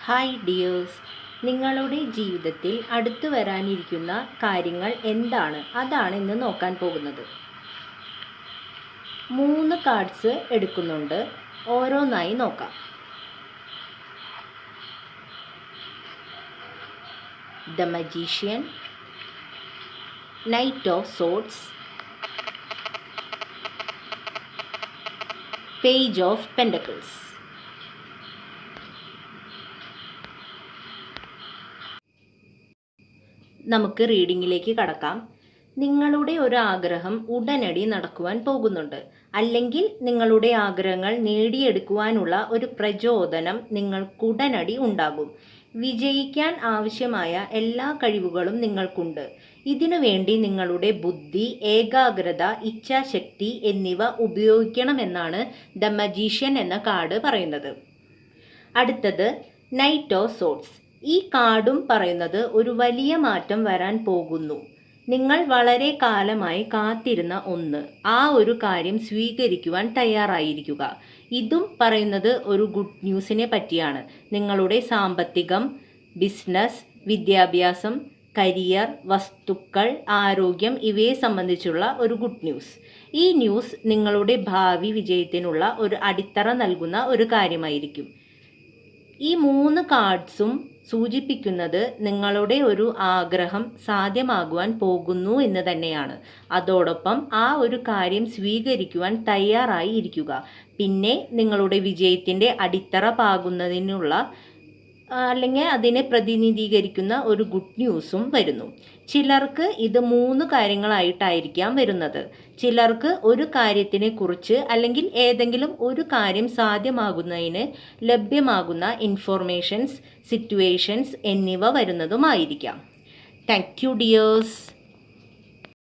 Hi dears, നിങ്ങളുടെ ജീവിതത്തിൽ അടുത്തു വരാനിരിക്കുന്ന കാര്യങ്ങൾ എന്താണ്? അതാണ് ഇന്ന് നോക്കാൻ പോകുന്നത്. 3 കാർഡ്സ് എടുക്കുന്നുണ്ട്, ഓരോന്നായി നോക്കാം. The magician, knight of swords, page of pentacles. നമുക്ക് റീഡിങ്ങിലേക്ക് കടക്കാം. നിങ്ങളുടെ ഒരു ആഗ്രഹം ഉടനടി നടക്കുവാൻ പോകുന്നുണ്ട്, അല്ലെങ്കിൽ നിങ്ങളുടെ ആഗ്രഹങ്ങൾ നേടിയെടുക്കുവാനുള്ള ഒരു പ്രചോദനം നിങ്ങൾക്കുടനടി ഉണ്ടാകും. വിജയിക്കാൻ ആവശ്യമായ എല്ലാ കഴിവുകളും നിങ്ങൾക്കുണ്ട്. ഇതിനു വേണ്ടി നിങ്ങളുടെ ബുദ്ധി, ഏകാഗ്രത, ഇച്ഛാശക്തി എന്നിവ ഉപയോഗിക്കണമെന്നാണ് ദ മജീഷ്യൻ എന്ന കാർഡ് പറയുന്നത്. അടുത്തത് നൈറ്റ് ഓഫ് സോർഡ്സ്. ഈ കാർഡും പറയുന്നത് ഒരു വലിയ മാറ്റം വരാൻ പോകുന്നു. നിങ്ങൾ വളരെ കാലമായി കാത്തിരുന്ന ആ ഒരു കാര്യം സ്വീകരിക്കുവാൻ തയ്യാറായിരിക്കുക. ഇതും പറയുന്നത് ഒരു ഗുഡ് ന്യൂസിനെ പറ്റിയാണ്. നിങ്ങളുടെ സാമ്പത്തികം, ബിസിനസ്, വിദ്യാഭ്യാസം, കരിയർ, വസ്തുക്കൾ, ആരോഗ്യം ഇവയെ സംബന്ധിച്ചുള്ള ഒരു ഗുഡ് ന്യൂസ്. ഈ ന്യൂസ് നിങ്ങളുടെ ഭാവി വിജയത്തിനുള്ള ഒരു അടിത്തറ നൽകുന്ന ഒരു കാര്യമായിരിക്കും. ഈ 3 കാർഡ്സും സൂചിപ്പിക്കുന്നത് നിങ്ങളുടെ ഒരു ആഗ്രഹം സാധ്യമാകുവാൻ പോകുന്നു എന്ന് തന്നെയാണ്. അതോടൊപ്പം ആ ഒരു കാര്യം സ്വീകരിക്കുവാൻ തയ്യാറായി ഇരിക്കുക. പിന്നെ നിങ്ങളുടെ വിജയത്തിൻ്റെ അടിത്തറ പാകുന്നതിനുള്ള അല്ലെങ്കിൽ അതിനെ പ്രതിനിധീകരിക്കുന്ന ഒരു ഗുഡ് ന്യൂസും വരുന്നു. ചിലർക്ക് ഇത് 3 കാര്യങ്ങളായിട്ടായിരിക്കാം വരുന്നത്. ചിലർക്ക് ഒരു കാര്യത്തിനെ കുറിച്ച് അല്ലെങ്കിൽ ഏതെങ്കിലും ഒരു കാര്യം സാധ്യമാകുന്നതിന് ലഭ്യമാകുന്ന ഇൻഫോർമേഷൻസ്, സിറ്റുവേഷൻസ് എന്നിവ വരുന്നതുമായിരിക്കാം. Thank you dears.